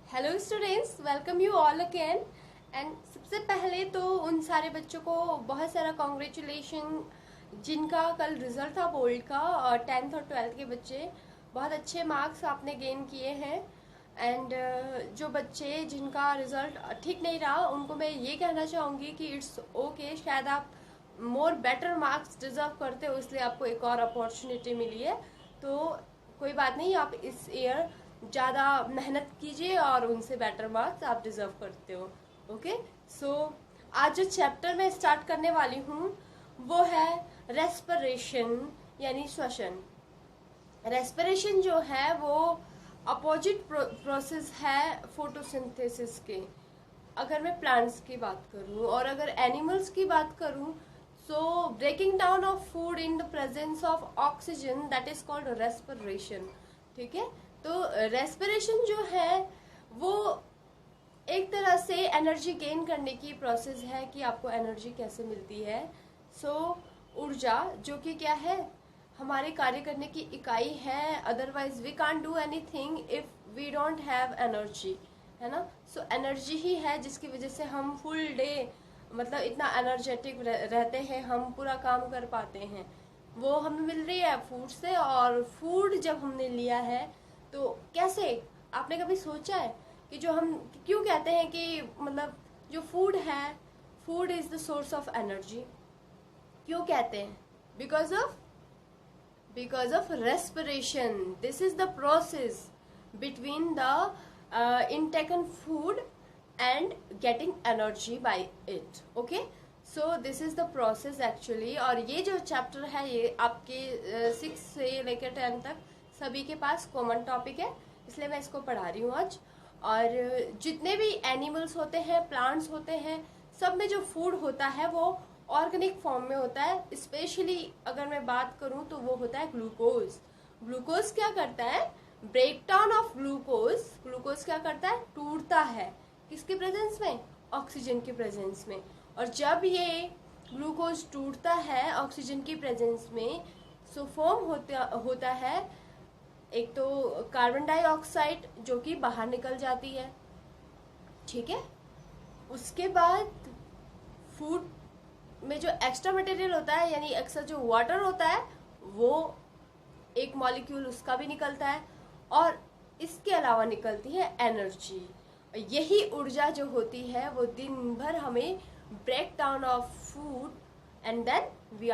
Hello students, welcome you all again. And सबसे पहले तो उन सारे बच्चों को बहुत सारा कॉन्ग्रेचुलेशन जिनका कल रिजल्ट था बोर्ड का, और 10th और 12th के बच्चे बहुत अच्छे मार्क्स आपने गेन किए हैं। एंड जो बच्चे जिनका रिजल्ट ठीक नहीं रहा उनको मैं ये कहना चाहूँगी कि इट्स ओके, शायद आप मोर बेटर मार्क्स डिजर्व करते हो, इसलिए आपको एक और अपॉर्चुनिटी मिली है। तो कोई बात नहीं, आप इस ईयर ज़्यादा मेहनत कीजिए और उनसे बेटर मार्क्स आप डिजर्व करते हो। ओके, सो आज जो चैप्टर मैं स्टार्ट करने वाली हूँ वो है रेस्पिरेशन यानी श्वसन। रेस्पिरेशन जो है वो अपोजिट प्रोसेस है फोटोसिंथेसिस के। अगर मैं प्लांट्स की बात करूं और अगर एनिमल्स की बात करूं, so breaking down of food in the presence of oxygen, that is called respiration. ठीक है, तो रेस्पिरेशन जो है वो एक तरह से एनर्जी गेन करने की प्रोसेस है कि आपको एनर्जी कैसे मिलती है। सो ऊर्जा जो कि क्या है, हमारे कार्य करने की इकाई है। Otherwise we can't do anything if we don't have energy, है ना। सो एनर्जी ही है जिसकी वजह से हम फुल डे मतलब इतना एनर्जेटिक रहते हैं, हम पूरा काम कर पाते हैं। वो हमें मिल रही है फूड से, और फूड जब हमने लिया है तो कैसे, आपने कभी सोचा है कि जो हम क्यों कहते हैं कि मतलब जो फूड है, food is the source of energy, क्यों कहते हैं? Because of respiration. This is the process between the intaken food and getting energy by it. Okay, so this is the process actually. और ये जो चैप्टर है ये आपके 6 से लेकर 10 तक सभी के पास कॉमन टॉपिक है, इसलिए मैं इसको पढ़ा रही हूँ आज। और जितने भी एनिमल्स होते हैं, प्लांट्स होते हैं, सब में जो फूड होता है वो ऑर्गेनिक फॉर्म में होता है। स्पेशली अगर मैं बात करूं तो वो होता है ग्लूकोज। ग्लूकोज क्या करता है? Break down of glucose. Glucose क्या करता है? टूटता है। किसके प्रेजेंस में? ऑक्सीजन के प्रेजेंस में। और जब ये ग्लूकोज टूटता है ऑक्सीजन की प्रेजेंस में, सो फॉर्म होता है एक तो कार्बन डाइऑक्साइड जो कि बाहर निकल जाती है। ठीक है, उसके बाद फूड में जो एक्स्ट्रा मटेरियल होता है यानी एक्स्ट्रा जो वाटर होता है वो एक मॉलिक्यूल उसका भी निकलता है, और इसके अलावा निकलती है एनर्जी। यही ऊर्जा जो होती है वो दिन भर हमें break down of food and then we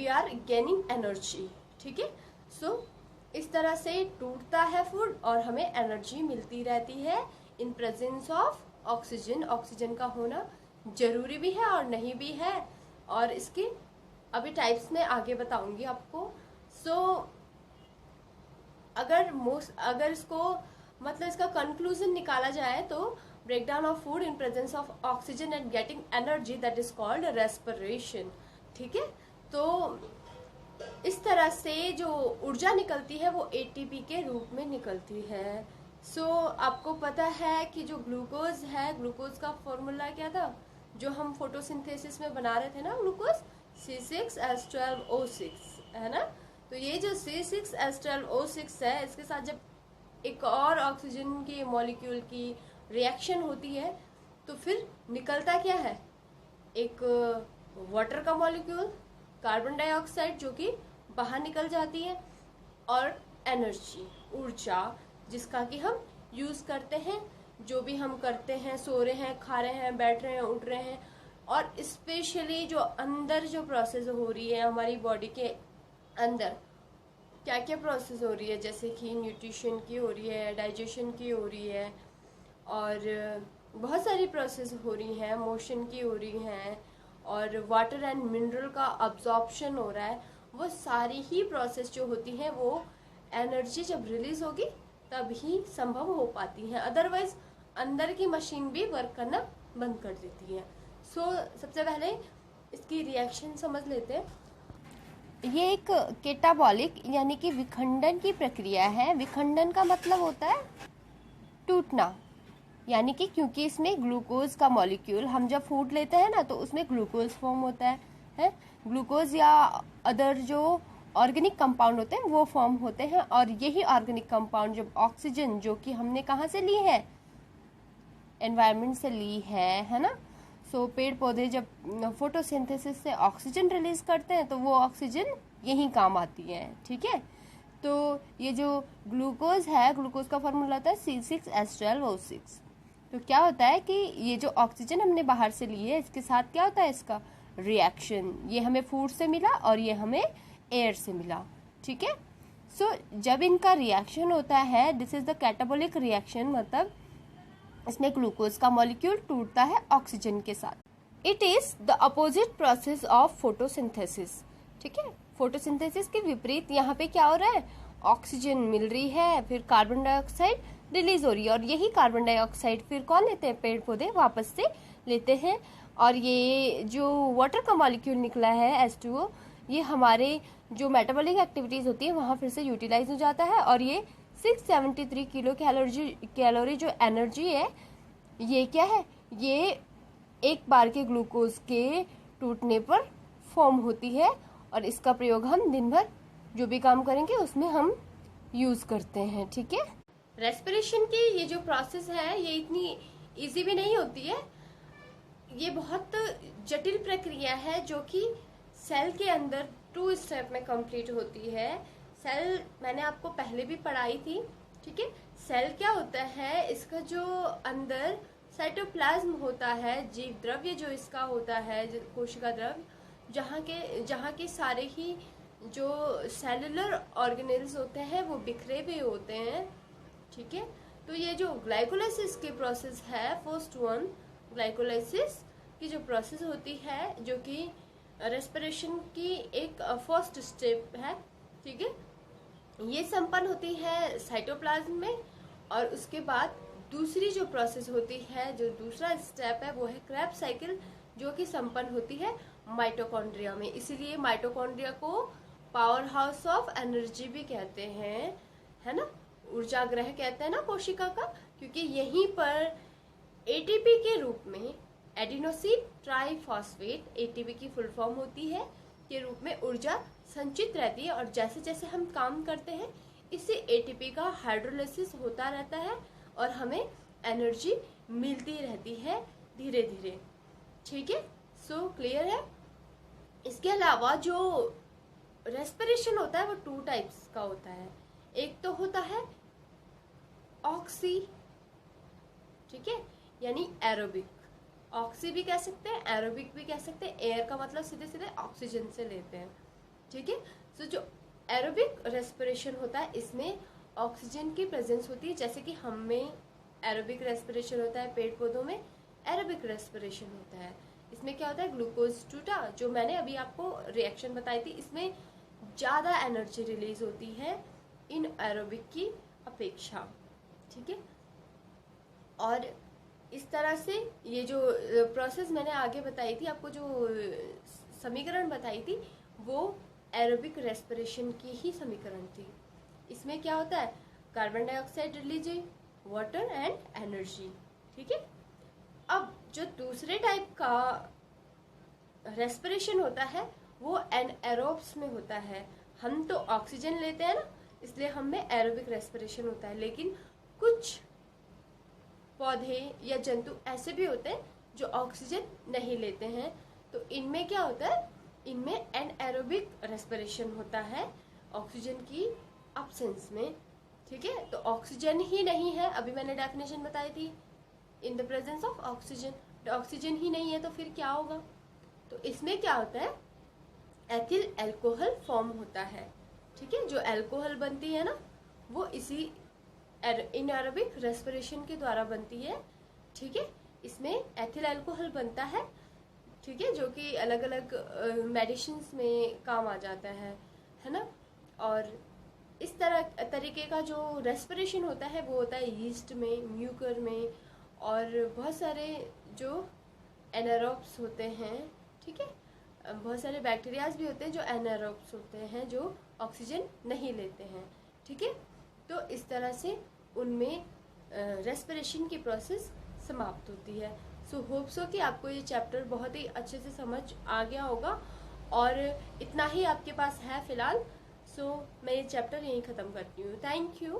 are gaining energy. ठीक है, सो इस तरह से टूटता है फूड और हमें एनर्जी मिलती रहती है in presence of oxygen. Oxygen का होना जरूरी भी है और नहीं भी है, और इसके अभी टाइप्स में आगे बताऊंगी आपको। सो अगर इसको मतलब इसका कंक्लूजन निकाला जाए तो breakdown of food in presence of oxygen and getting energy, that is called respiration. ठीक है, तो इस तरह से जो ऊर्जा निकलती है वो एटीपी के रूप में निकलती है। सो आपको पता है कि जो ग्लूकोज है, ग्लूकोज का फॉर्मूला क्या था जो हम फोटोसिंथेसिस में बना रहे थे ना, ग्लूकोज C6H12O6, है ना। तो ये जो C6H12O6 है, इसके साथ जब एक और ऑक्सीजन की मॉलिक्यूल की रिएक्शन होती है तो फिर निकलता क्या है? एक वाटर का मॉलिक्यूल, कार्बन डाइऑक्साइड जो कि बाहर निकल जाती है, और एनर्जी, ऊर्जा, जिसका कि हम यूज करते हैं। जो भी हम करते हैं, सो रहे हैं, खा रहे हैं, बैठ रहे हैं, उठ रहे हैं, और स्पेशली जो अंदर जो प्रोसेस हो रही है हमारी बॉडी के अंदर, क्या क्या प्रोसेस हो रही है, जैसे कि न्यूट्रिशन की हो रही है, डाइजेशन की हो रही है, और बहुत सारी प्रोसेस हो रही हैं, मोशन की हो रही हैं, और वाटर एंड मिनरल का अब्जॉर्प्शन हो रहा है। वो सारी ही प्रोसेस जो होती हैं वो एनर्जी जब रिलीज होगी तब ही संभव हो पाती हैं, अदरवाइज अंदर की मशीन भी वर्क करना बंद कर देती है। सो सबसे पहले इसकी रिएक्शन समझ लेते हैं। ये एक केटाबॉलिक यानी कि विखंडन की प्रक्रिया है। विखंडन का मतलब होता है टूटना, यानी कि क्योंकि इसमें ग्लूकोज का मॉलिक्यूल, हम जब फूड लेते हैं ना तो उसमें ग्लूकोज फॉर्म होता है। ग्लूकोज या अदर जो ऑर्गेनिक कंपाउंड होते हैं वो फॉर्म होते हैं, और यही ऑर्गेनिक कंपाउंड जब ऑक्सीजन जो कि हमने कहाँ से ली है, एनवायरनमेंट से ली है ना। सो पेड़ पौधे जब फोटोसिंथेसिस से ऑक्सीजन रिलीज करते हैं तो वो ऑक्सीजन यहीं काम आती है, ठीक है। तो ये जो ग्लूकोज है, ग्लूकोज का फॉर्मूला होता है C6H12O6। तो क्या होता है कि ये जो ऑक्सीजन हमने बाहर से ली है, इसके साथ क्या होता है इसका रिएक्शन, ये हमें फूड से मिला और ये हमें एयर से मिला, ठीक है। सो जब इनका रिएक्शन होता है, this is the catabolic reaction, मतलब इसमें ग्लूकोज का मॉलिक्यूल टूटता है ऑक्सीजन के साथ। It is the opposite process of photosynthesis, ठीक है। फोटोसिंथेसिस के विपरीत यहाँ पे क्या हो रहा है, ऑक्सीजन मिल रही है, फिर कार्बन डाइऑक्साइड रिलीज हो रही है, और यही कार्बन डाइऑक्साइड फिर कौन लेते हैं, पेड़ पौधे वापस से लेते हैं। और ये जो वाटर का मॉलिक्यूल निकला है H2O, ये हमारे जो मेटाबॉलिक एक्टिविटीज होती है वहाँ फिर से यूटिलाइज हो जाता है, और ये 673 किलो कैलोरी जो एनर्जी है, ये क्या है, ये एक बार के ग्लूकोज के टूटने पर फॉर्म होती है, और इसका प्रयोग हम दिन भर जो भी काम करेंगे उसमें हम यूज करते हैं, ठीक है। रेस्पिरेशन की ये जो प्रोसेस है ये इतनी इजी भी नहीं होती है, ये बहुत जटिल प्रक्रिया है जो कि सेल के अंदर 2 स्टेप में कंप्लीट होती है। सेल मैंने आपको पहले भी पढ़ाई थी, ठीक है। सेल क्या होता है, इसका जो अंदर साइटोप्लाज्म होता है, जीव द्रव्य जो इसका होता है, कोशिका द्रव्य, जहाँ के सारे ही जो सेलुलर ऑर्गेनेल्स होते हैं वो बिखरे हुए होते हैं, ठीक है। तो ये जो ग्लाइकोलाइसिस की प्रोसेस है, फर्स्ट वन, ग्लाइकोलाइसिस की जो प्रोसेस होती है, जो कि रेस्पिरेशन की एक फर्स्ट स्टेप है, ठीक है, ये संपन्न होती है साइटोप्लाज्म में। और उसके बाद दूसरी जो प्रोसेस होती है, जो दूसरा स्टेप है, वो है क्रेब्स साइकिल, जो कि संपन्न होती है माइटोकॉन्ड्रिया में। इसीलिए माइटोकॉन्ड्रिया को पावर हाउस ऑफ एनर्जी भी कहते हैं, है ना, ऊर्जा ग्रह कहते हैं ना कोशिका का, क्योंकि यहीं पर एटीपी के रूप में, एडिनोसिन ट्राइफॉस्फेट एटीपी की फुल फॉर्म होती है, के रूप में ऊर्जा संचित रहती है। और जैसे जैसे हम काम करते हैं, इससे एटीपी का हाइड्रोलाइसिस होता रहता है और हमें एनर्जी मिलती रहती है धीरे धीरे, ठीक है। सो क्लियर है। इसके अलावा जो रेस्पिरेशन होता है वो 2 टाइप्स का होता है। एक तो होता है ऑक्सी, ठीक है, यानी एरोबिक, ऑक्सी भी कह सकते हैं, एरोबिक भी कह सकते हैं। एयर का मतलब सीधे सीधे ऑक्सीजन से लेते हैं, ठीक है। तो जो एरोबिक रेस्पिरेशन होता है, इसमें ऑक्सीजन की प्रेजेंस होती है, जैसे कि हम में एरोबिक रेस्पिरेशन होता है, पेड़ पौधों में एरोबिक रेस्पिरेशन होता है। इसमें क्या होता है, ग्लूकोज टूटा, जो मैंने अभी आपको रिएक्शन बताई थी, इसमें ज़्यादा एनर्जी रिलीज होती है इन एरोबिक की अपेक्षा, ठीक है। और इस तरह से ये जो प्रोसेस मैंने आगे बताई थी आपको, जो समीकरण बताई थी, वो एरोबिक रेस्पिरेशन की ही समीकरण थी। इसमें क्या होता है, कार्बन डाइऑक्साइड रिलीज हुई, वाटर एंड एनर्जी, ठीक है। अब जो दूसरे टाइप का रेस्पिरेशन होता है वो एनएरोब्स में होता है। हम तो ऑक्सीजन लेते हैं ना, इसलिए हम में एरोबिक रेस्पिरेशन होता है। लेकिन कुछ पौधे या जंतु ऐसे भी होते हैं जो ऑक्सीजन नहीं लेते हैं, तो इनमें क्या होता है, इनमें एनएरोबिक रेस्पिरेशन होता है ऑक्सीजन की अब्सेंस में, ठीक है। तो ऑक्सीजन ही नहीं है, अभी मैंने डेफिनेशन बताई थी, इन द प्रेजेंस ऑफ ऑक्सीजन, तो ऑक्सीजन ही नहीं है तो फिर क्या होगा, तो इसमें क्या होता है, एथिल एल्कोहल फॉर्म होता है, ठीक है। जो एल्कोहल बनती है ना, वो इसी इनएरोबिक रेस्पिरेशन के द्वारा बनती है, ठीक है। इसमें एथिल एल्कोहल बनता है, ठीक है, जो कि अलग अलग मेडिसिन्स में काम आ जाता है ना। और इस तरीके का जो रेस्पिरेशन होता है वो होता है यीस्ट में, म्यूकर में, और बहुत सारे जो एनारोब्स होते हैं, ठीक है, बहुत सारे बैक्टीरियाज भी होते हैं जो एनारोब्स होते हैं, जो ऑक्सीजन नहीं लेते हैं, ठीक है। तो इस तरह से उनमें रेस्पिरेशन की प्रोसेस समाप्त होती है। सो होप सो कि आपको ये चैप्टर बहुत ही अच्छे से समझ आ गया होगा, और इतना ही आपके पास है फिलहाल। सो मैं ये चैप्टर यहीं ख़त्म करती हूँ। Thank you.